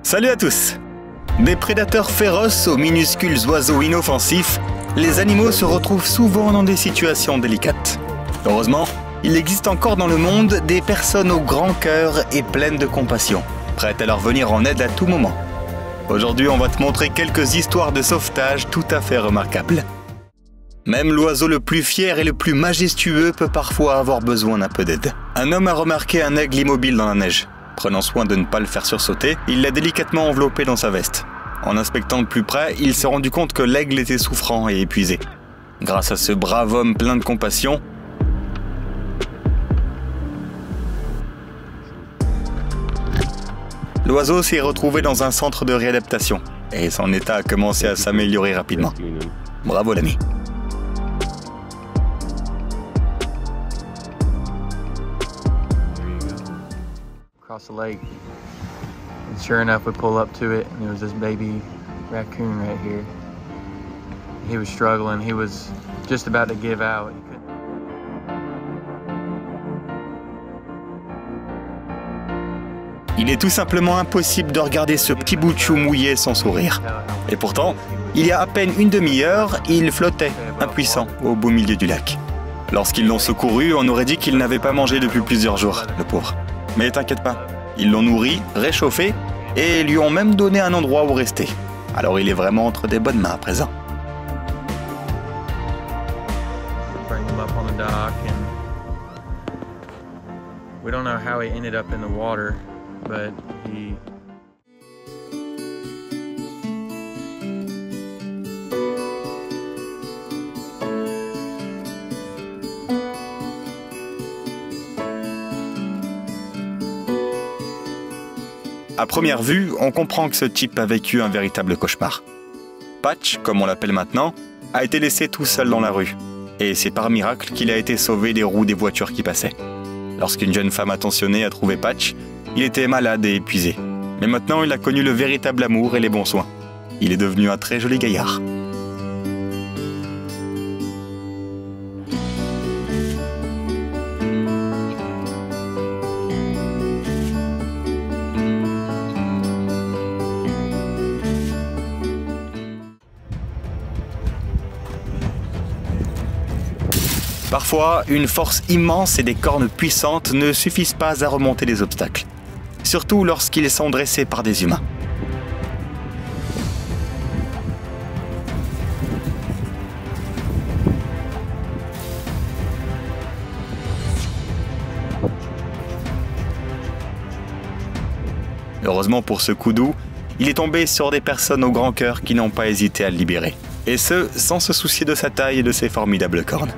Salut à tous! Des prédateurs féroces aux minuscules oiseaux inoffensifs, les animaux se retrouvent souvent dans des situations délicates. Heureusement, il existe encore dans le monde des personnes au grand cœur et pleines de compassion, prêtes à leur venir en aide à tout moment. Aujourd'hui, on va te montrer quelques histoires de sauvetage tout à fait remarquables. Même l'oiseau le plus fier et le plus majestueux peut parfois avoir besoin d'un peu d'aide. Un homme a remarqué un aigle immobile dans la neige. Prenant soin de ne pas le faire sursauter, il l'a délicatement enveloppé dans sa veste. En inspectant de plus près, il s'est rendu compte que l'aigle était souffrant et épuisé. Grâce à ce brave homme plein de compassion, l'oiseau s'est retrouvé dans un centre de réadaptation et son état a commencé à s'améliorer rapidement. Bravo l'ami. Across the lake, and sure enough we pull up to it and there was this baby raccoon right here. He was struggling, he was just about to give out. Il est tout simplement impossible de regarder ce petit bout de chou mouillé sans sourire. Et pourtant, il y a à peine une demi-heure, il flottait, impuissant, au beau milieu du lac. Lorsqu'ils l'ont secouru, on aurait dit qu'il n'avait pas mangé depuis plusieurs jours, le pauvre. Mais t'inquiète pas, ils l'ont nourri, réchauffé et lui ont même donné un endroit où rester. Alors il est vraiment entre des bonnes mains à présent. Bring him up on the dock and we don't know how he ended up in the water, but he À première vue, on comprend que ce type a vécu un véritable cauchemar. Patch, comme on l'appelle maintenant, a été laissé tout seul dans la rue. Et c'est par miracle qu'il a été sauvé des roues des voitures qui passaient. Lorsqu'une jeune femme attentionnée a trouvé Patch, il était malade et épuisé. Mais maintenant, il a connu le véritable amour et les bons soins. Il est devenu un très joli gaillard. Parfois, une force immense et des cornes puissantes ne suffisent pas à remonter les obstacles, surtout lorsqu'ils sont dressés par des humains. Heureusement pour ce coup doux, il est tombé sur des personnes au grand cœur qui n'ont pas hésité à le libérer, et ce, sans se soucier de sa taille et de ses formidables cornes.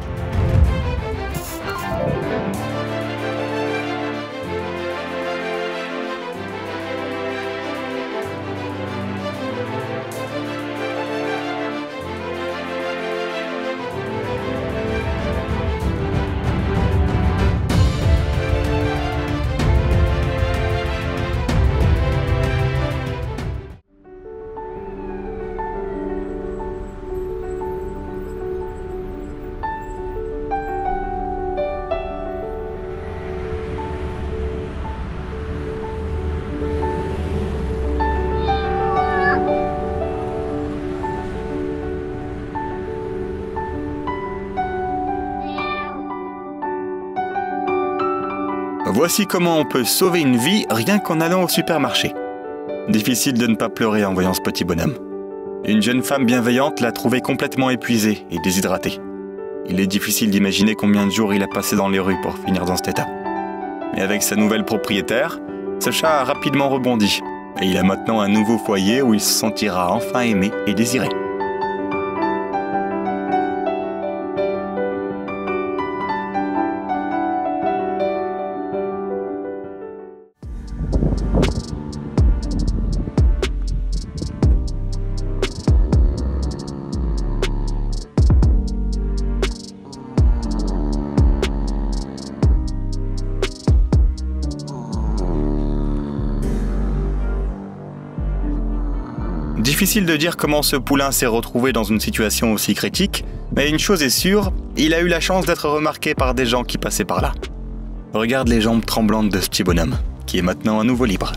Voici comment on peut sauver une vie rien qu'en allant au supermarché. Difficile de ne pas pleurer en voyant ce petit bonhomme. Une jeune femme bienveillante l'a trouvé complètement épuisé et déshydraté. Il est difficile d'imaginer combien de jours il a passé dans les rues pour finir dans cet état. Mais avec sa nouvelle propriétaire, ce chat a rapidement rebondi. Et il a maintenant un nouveau foyer où il se sentira enfin aimé et désiré. Difficile de dire comment ce poulain s'est retrouvé dans une situation aussi critique, mais une chose est sûre, il a eu la chance d'être remarqué par des gens qui passaient par là. Regarde les jambes tremblantes de ce petit bonhomme, qui est maintenant à nouveau libre.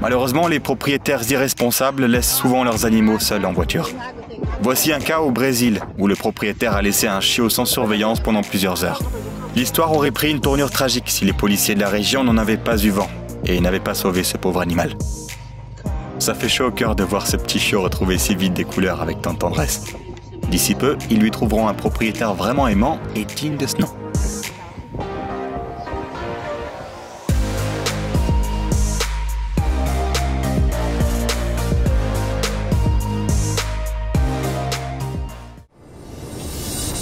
Malheureusement, les propriétaires irresponsables laissent souvent leurs animaux seuls en voiture. Voici un cas au Brésil, où le propriétaire a laissé un chiot sans surveillance pendant plusieurs heures. L'histoire aurait pris une tournure tragique si les policiers de la région n'en avaient pas eu vent et n'avaient pas sauvé ce pauvre animal. Ça fait chaud au cœur de voir ce petit chiot retrouver si vite des couleurs avec tant de tendresse. D'ici peu, ils lui trouveront un propriétaire vraiment aimant et digne de ce nom.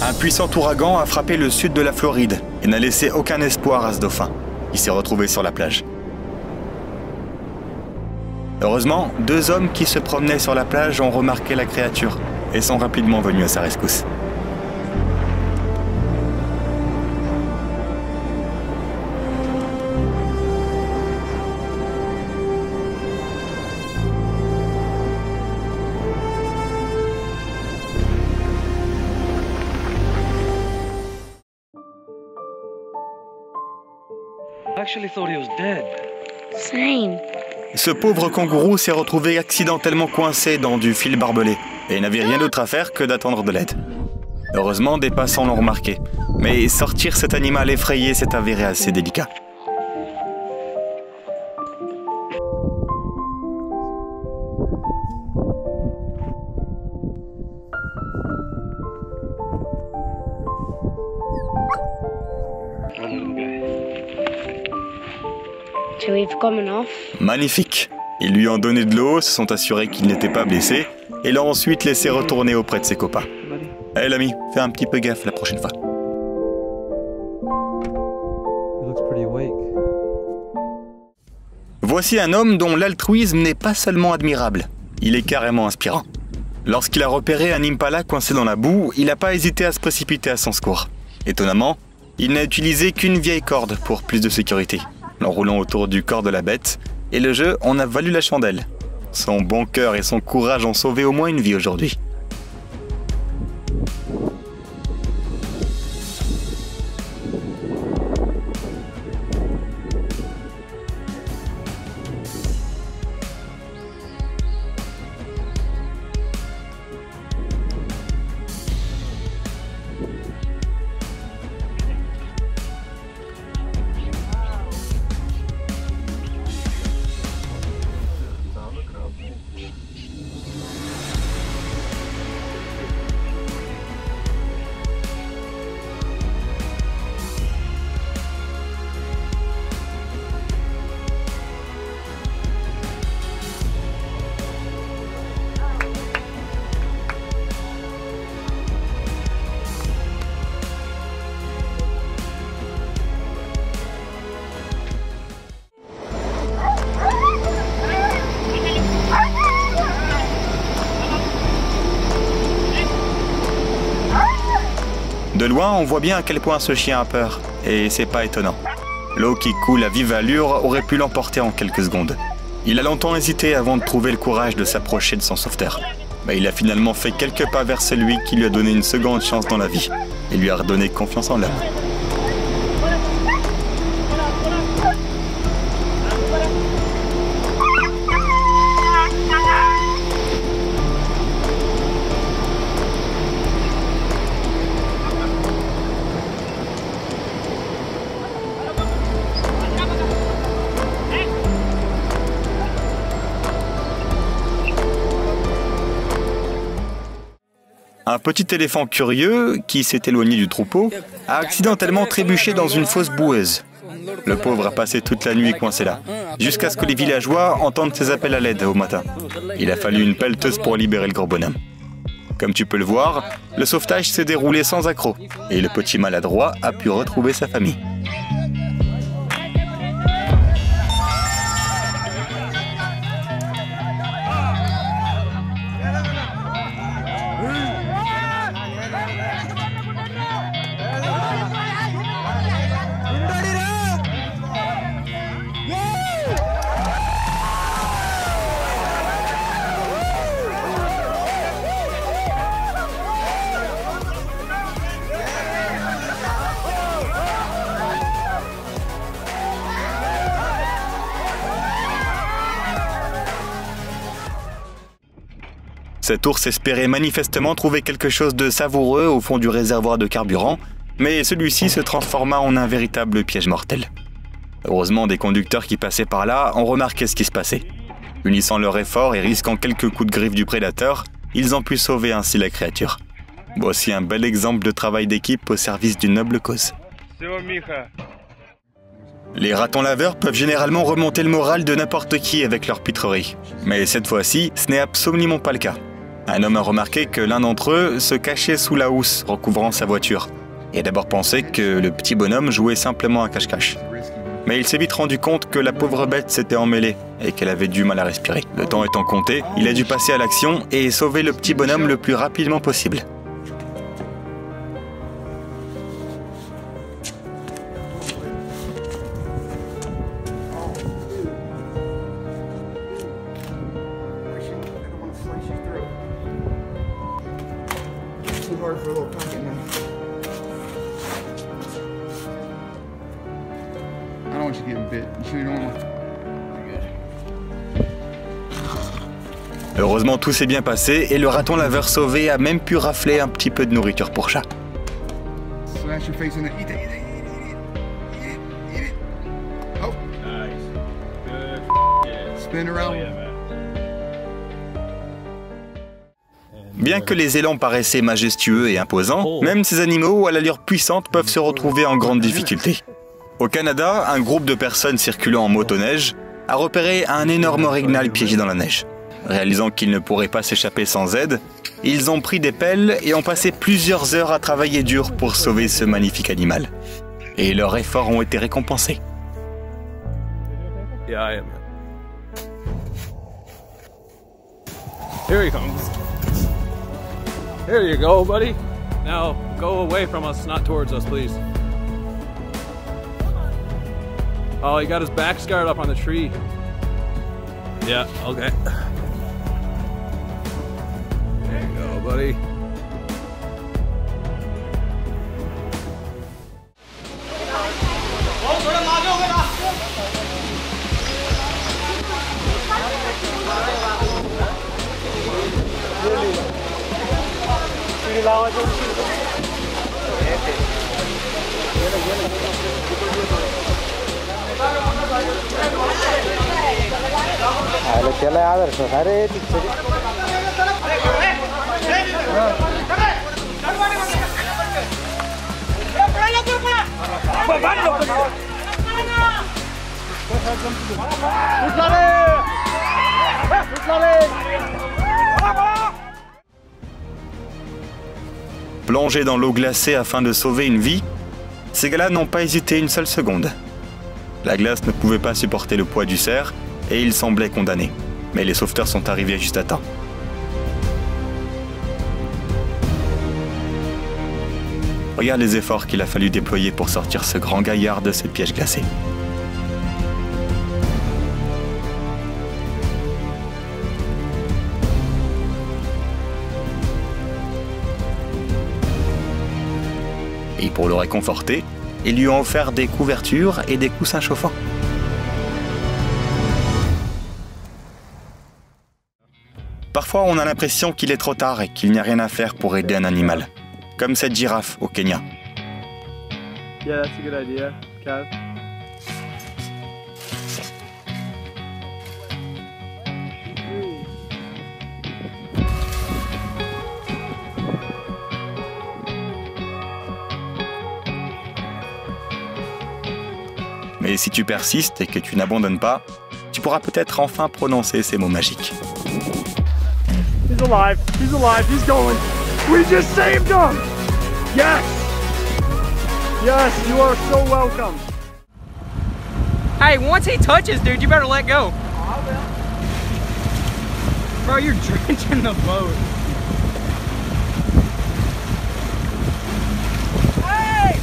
Un puissant ouragan a frappé le sud de la Floride et n'a laissé aucun espoir à ce dauphin. Il s'est retrouvé sur la plage. Heureusement, 2 hommes qui se promenaient sur la plage ont remarqué la créature et sont rapidement venus à sa rescousse. Ce pauvre kangourou s'est retrouvé accidentellement coincé dans du fil barbelé et n'avait rien d'autre à faire que d'attendre de l'aide. Heureusement, des passants l'ont remarqué, mais sortir cet animal effrayé s'est avéré assez délicat. Magnifique! Ils lui ont donné de l'eau, se sont assurés qu'il n'était pas blessé et l'ont ensuite laissé retourner auprès de ses copains. Allez l'ami, fais un petit peu gaffe la prochaine fois. Voici un homme dont l'altruisme n'est pas seulement admirable, il est carrément inspirant. Lorsqu'il a repéré un impala coincé dans la boue, il n'a pas hésité à se précipiter à son secours. Étonnamment, il n'a utilisé qu'une vieille corde pour plus de sécurité, l'enroulant autour du corps de la bête, et le jeu en a valu la chandelle. Son bon cœur et son courage ont sauvé au moins une vie aujourd'hui. De loin, on voit bien à quel point ce chien a peur, et c'est pas étonnant. L'eau qui coule à vive allure aurait pu l'emporter en quelques secondes. Il a longtemps hésité avant de trouver le courage de s'approcher de son sauveteur. Mais il a finalement fait quelques pas vers celui qui lui a donné une seconde chance dans la vie, et lui a redonné confiance en l'homme. Un petit éléphant curieux, qui s'est éloigné du troupeau, a accidentellement trébuché dans une fosse boueuse. Le pauvre a passé toute la nuit coincé là, jusqu'à ce que les villageois entendent ses appels à l'aide au matin. Il a fallu une pelleteuse pour libérer le gros bonhomme. Comme tu peux le voir, le sauvetage s'est déroulé sans accroc, et le petit maladroit a pu retrouver sa famille. Cet ours espérait manifestement trouver quelque chose de savoureux au fond du réservoir de carburant, mais celui-ci se transforma en un véritable piège mortel. Heureusement, des conducteurs qui passaient par là ont remarqué ce qui se passait. Unissant leurs efforts et risquant quelques coups de griffe du prédateur, ils ont pu sauver ainsi la créature. Voici un bel exemple de travail d'équipe au service d'une noble cause. Les ratons laveurs peuvent généralement remonter le moral de n'importe qui avec leur pitrerie. Mais cette fois-ci, ce n'est absolument pas le cas. Un homme a remarqué que l'un d'entre eux se cachait sous la housse recouvrant sa voiture. Il a d'abord pensé que le petit bonhomme jouait simplement à cache-cache. Mais il s'est vite rendu compte que la pauvre bête s'était emmêlée et qu'elle avait du mal à respirer. Le temps étant compté, il a dû passer à l'action et sauver le petit bonhomme le plus rapidement possible. Heureusement, tout s'est bien passé et le raton laveur sauvé a même pu rafler un petit peu de nourriture pour chat. Bien que les élans paraissaient majestueux et imposants, même ces animaux à l'allure puissante peuvent se retrouver en grande difficulté. Au Canada, un groupe de personnes circulant en motoneige a repéré un énorme orignal piégé dans la neige. Réalisant qu'ils ne pourraient pas s'échapper sans aide, ils ont pris des pelles et ont passé plusieurs heures à travailler dur pour sauver ce magnifique animal. Et leurs efforts ont été récompensés. Yeah, I am. Here he comes. Here you go, buddy. Now, go away from us, not towards us, please. Oh, he got his back scarred up on the tree. Yeah, okay. There you go, buddy. Plongés dans l'eau glacée afin de sauver une vie, ces gars-là n'ont pas hésité une seule seconde. La glace ne pouvait pas supporter le poids du cerf et ils semblaient condamnés. Mais les sauveteurs sont arrivés juste à temps. Regarde les efforts qu'il a fallu déployer pour sortir ce grand gaillard de ce piège glacé. Et pour le réconforter, ils lui ont offert des couvertures et des coussins chauffants. Parfois, on a l'impression qu'il est trop tard et qu'il n'y a rien à faire pour aider un animal, comme cette girafe au Kenya. Yeah, that's a good idea, Kev. Mais si tu persistes et que tu n'abandonnes pas, tu pourras peut-être enfin prononcer ces mots magiques. He's alive, he's going. We just saved him! Yes! Yes, you are so welcome. Hey, once he touches, dude, you better let go. I will. Bro, you're drenching the boat. Hey!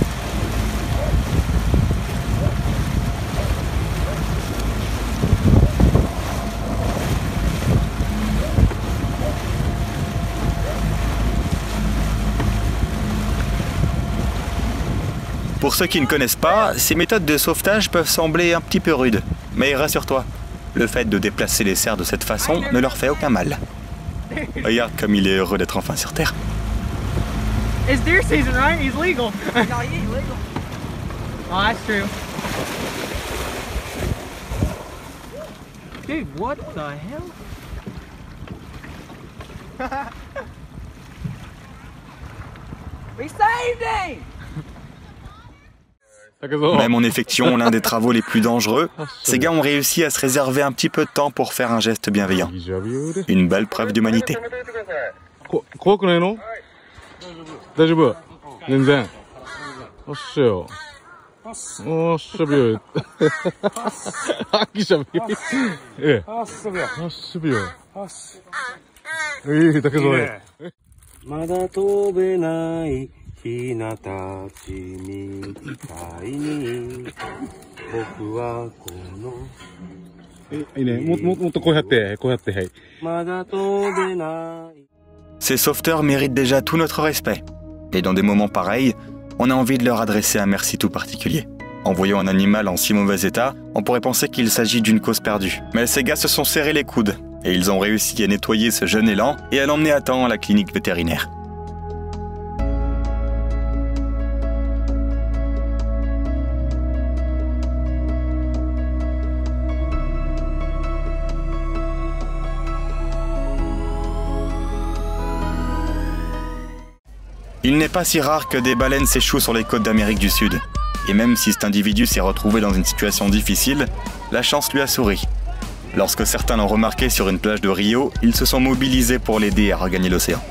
Pour ceux qui ne connaissent pas, ces méthodes de sauvetage peuvent sembler un petit peu rudes. Mais rassure-toi, le fait de déplacer les cerfs de cette façon ne leur fait aucun mal. Regarde comme il est heureux d'être enfin sur Terre. It's deer season, right? He's legal. No, he ain't legal. Oh, that's true. Dude, what the hell? We saved him! Même en effectuant l'un des travaux les plus dangereux, ces gars ont réussi à se réserver un petit peu de temps pour faire un geste bienveillant. Une belle preuve d'humanité. 怖くないの？大丈夫？全然。おっしゃよ。おっしゃびよ。あきしゃびよ。ええ。あっしゃびよ。あっしゃびよ。ええ、だけどね。まだ飛べないひなたちみたいに僕はこのいいね。もっとこうやって、はい。まだ飛べない Ces sauveteurs méritent déjà tout notre respect. Et dans des moments pareils, on a envie de leur adresser un merci tout particulier. En voyant un animal en si mauvais état, on pourrait penser qu'il s'agit d'une cause perdue. Mais ces gars se sont serrés les coudes, et ils ont réussi à nettoyer ce jeune élan et à l'emmener à temps à la clinique vétérinaire. Il n'est pas si rare que des baleines s'échouent sur les côtes d'Amérique du Sud. Et même si cet individu s'est retrouvé dans une situation difficile, la chance lui a souri. Lorsque certains l'ont remarqué sur une plage de Rio, ils se sont mobilisés pour l'aider à regagner l'océan.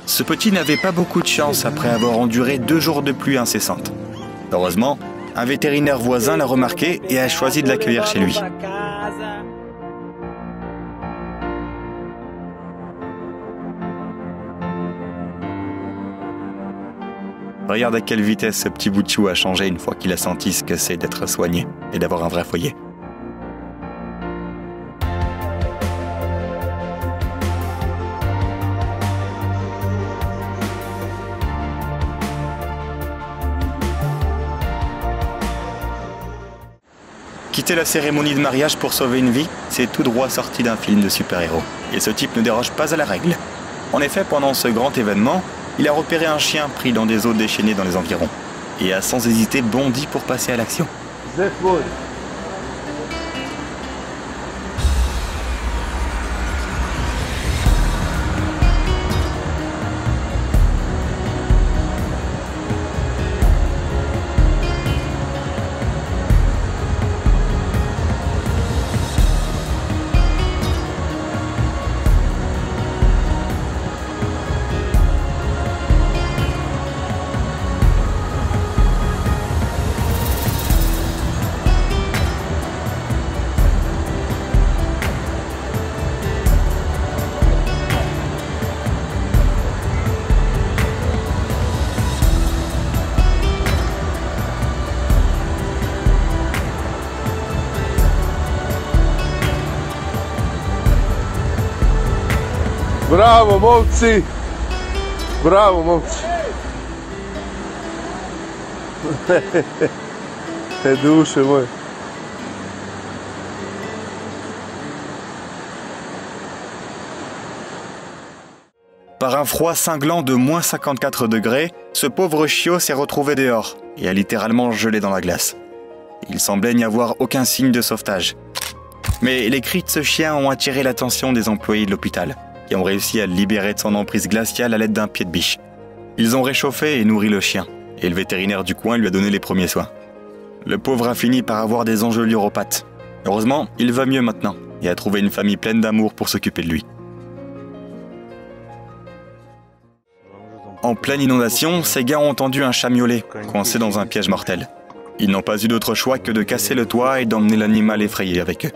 Ce petit n'avait pas beaucoup de chance après avoir enduré 2 jours de pluie incessante. Heureusement, un vétérinaire voisin l'a remarqué et a choisi de l'accueillir chez lui. Regarde à quelle vitesse ce petit bout de chou a changé une fois qu'il a senti ce que c'est d'être soigné et d'avoir un vrai foyer. Quitter la cérémonie de mariage pour sauver une vie, c'est tout droit sorti d'un film de super-héros. Et ce type ne déroge pas à la règle. En effet, pendant ce grand événement, il a repéré un chien pris dans des eaux déchaînées dans les environs. Et a sans hésiter bondi pour passer à l'action. Bravo, Mozzi! Bravo, Mozzi! È duce, moi. Par un froid cinglant de moins 54 degrés, ce pauvre chiot s'est retrouvé dehors et a littéralement gelé dans la glace. Il semblait n'y avoir aucun signe de sauvetage. Mais les cris de ce chien ont attiré l'attention des employés de l'hôpital, qui ont réussi à le libérer de son emprise glaciale à l'aide d'un pied de biche. Ils ont réchauffé et nourri le chien, et le vétérinaire du coin lui a donné les premiers soins. Le pauvre a fini par avoir des engelures aux pattes. Heureusement, il va mieux maintenant et a trouvé une famille pleine d'amour pour s'occuper de lui. En pleine inondation, ces gars ont entendu un chat miauler, coincé dans un piège mortel. Ils n'ont pas eu d'autre choix que de casser le toit et d'emmener l'animal effrayé avec eux.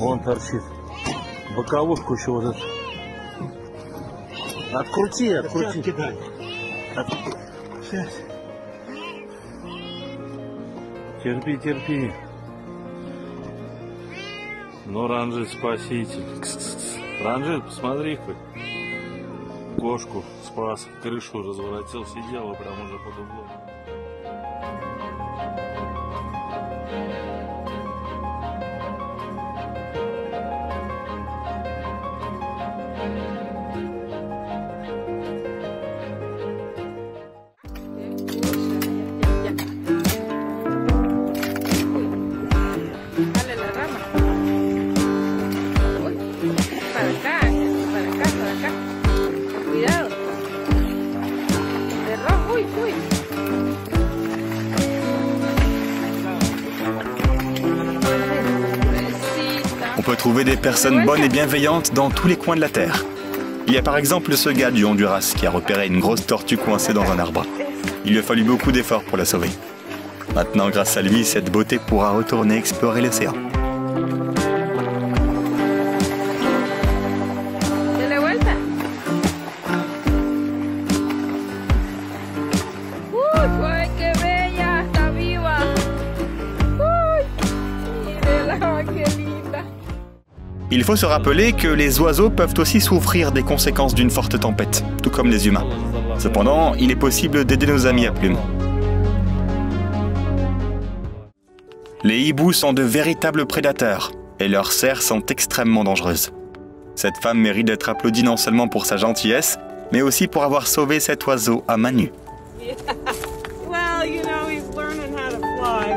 Он торчит. Боковушку еще вот эту. Открути. Терпи. Ну, Ранжит, спаситель. Ранжит, посмотри хоть. Кошку спас, крышу разворотил, сидела прямо уже под углом. On peut trouver des personnes bonnes et bienveillantes dans tous les coins de la Terre. Il y a par exemple ce gars du Honduras qui a repéré une grosse tortue coincée dans un arbre. Il lui a fallu beaucoup d'efforts pour la sauver. Maintenant, grâce à lui, cette beauté pourra retourner explorer l'océan. Il faut se rappeler que les oiseaux peuvent aussi souffrir des conséquences d'une forte tempête, tout comme les humains. Cependant, il est possible d'aider nos amis à plumes. Les hiboux sont de véritables prédateurs et leurs serres sont extrêmement dangereuses. Cette femme mérite d'être applaudie non seulement pour sa gentillesse, mais aussi pour avoir sauvé cet oiseau à main nue. Well, you know, he's learning how to fly.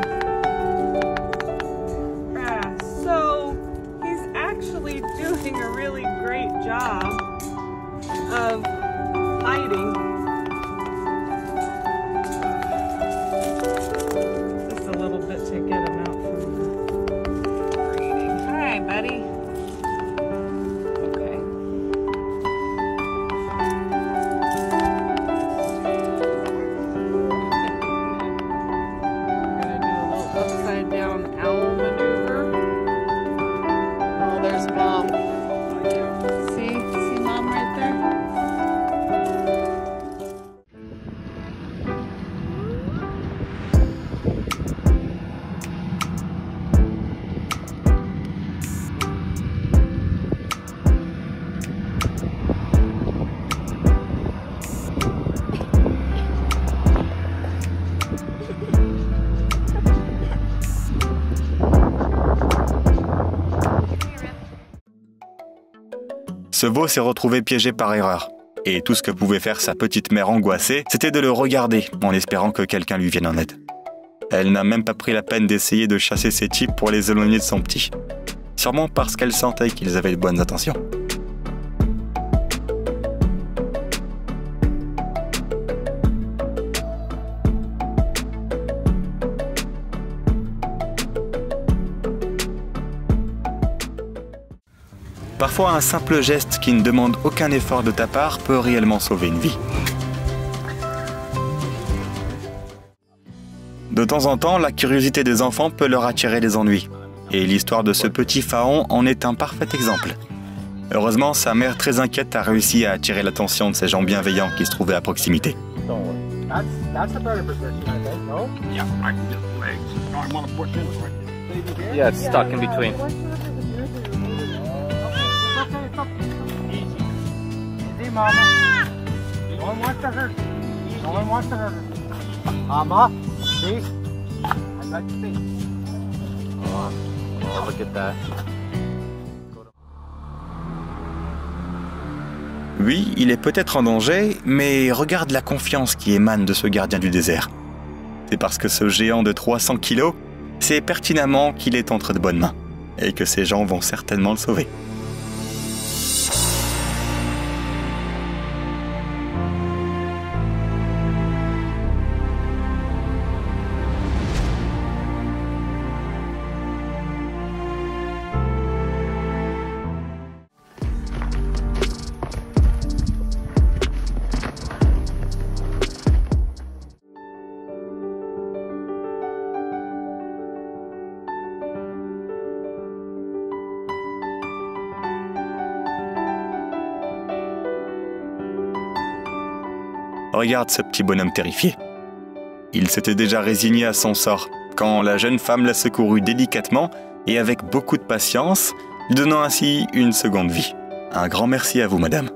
So he's actually doing a really great job of hiding. Just a little bit to get him out from breeding. Hi, buddy. Okay. Gonna do a little upside down owl maneuver. Oh, there's Mom. See Mom right there? Ce veau s'est retrouvé piégé par erreur. Et tout ce que pouvait faire sa petite mère angoissée, c'était de le regarder en espérant que quelqu'un lui vienne en aide. Elle n'a même pas pris la peine d'essayer de chasser ces types pour les éloigner de son petit. Sûrement parce qu'elle sentait qu'ils avaient de bonnes intentions. Parfois, un simple geste qui ne demande aucun effort de ta part peut réellement sauver une vie. De temps en temps, la curiosité des enfants peut leur attirer des ennuis. Et l'histoire de ce petit faon en est un parfait exemple. Heureusement, sa mère très inquiète a réussi à attirer l'attention de ces gens bienveillants qui se trouvaient à proximité. Yeah, it's stuck in between. Easy, Mama. No one wants to hurt. No one wants to hurt her. Mama, see? I got your feet. Oh, look at that. Oui, il est peut-être en danger, mais regarde la confiance qui émane de ce gardien du désert. C'est parce que ce géant de 300 kilos sait pertinemment qu'il est entre de bonnes mains et que ces gens vont certainement le sauver. Regarde ce petit bonhomme terrifié. Il s'était déjà résigné à son sort quand la jeune femme l'a secouru délicatement et avec beaucoup de patience, lui donnant ainsi une seconde vie. Un grand merci à vous, madame.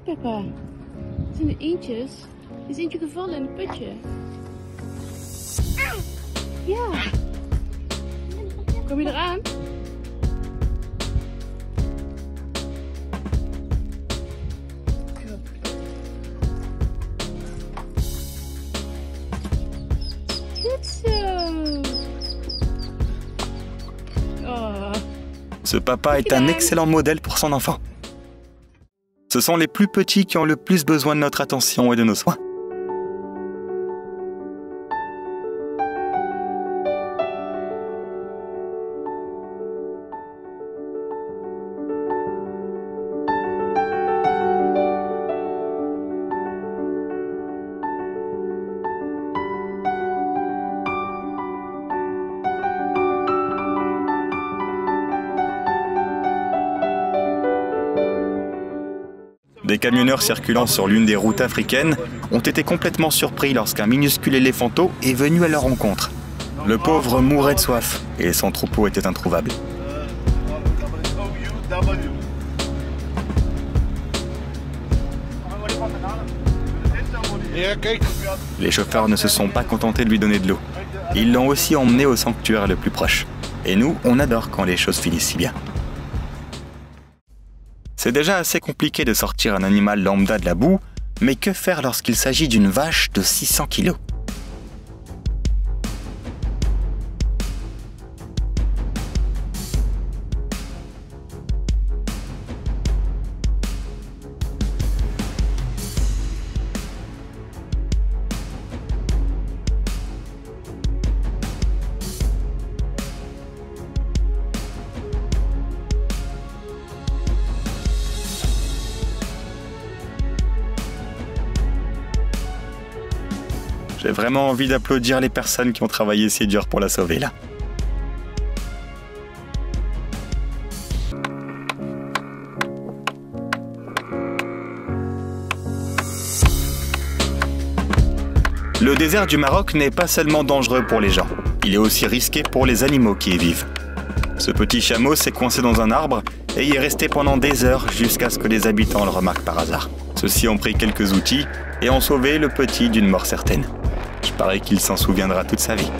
Peppa. Het zijn de eendjes. Er is eentje gevallen in het putje. Ja. Kom je eraan? Goed zo. Oh. Ce papa est un excellent modèle pour son enfant. Ce sont les plus petits qui ont le plus besoin de notre attention et de nos soins. Des camionneurs circulant sur l'une des routes africaines ont été complètement surpris lorsqu'un minuscule éléphanteau est venu à leur rencontre. Le pauvre mourait de soif et son troupeau était introuvable. Les chauffeurs ne se sont pas contentés de lui donner de l'eau. Ils l'ont aussi emmené au sanctuaire le plus proche. Et nous, on adore quand les choses finissent si bien. C'est déjà assez compliqué de sortir un animal lambda de la boue, mais que faire lorsqu'il s'agit d'une vache de 600 kilos ? J'ai vraiment envie d'applaudir les personnes qui ont travaillé si dur pour la sauver là. Le désert du Maroc n'est pas seulement dangereux pour les gens, il est aussi risqué pour les animaux qui y vivent. Ce petit chameau s'est coincé dans un arbre et y est resté pendant des heures jusqu'à ce que les habitants le remarquent par hasard. Ceux-ci ont pris quelques outils et ont sauvé le petit d'une mort certaine. Je parie qu'il s'en souviendra toute sa vie.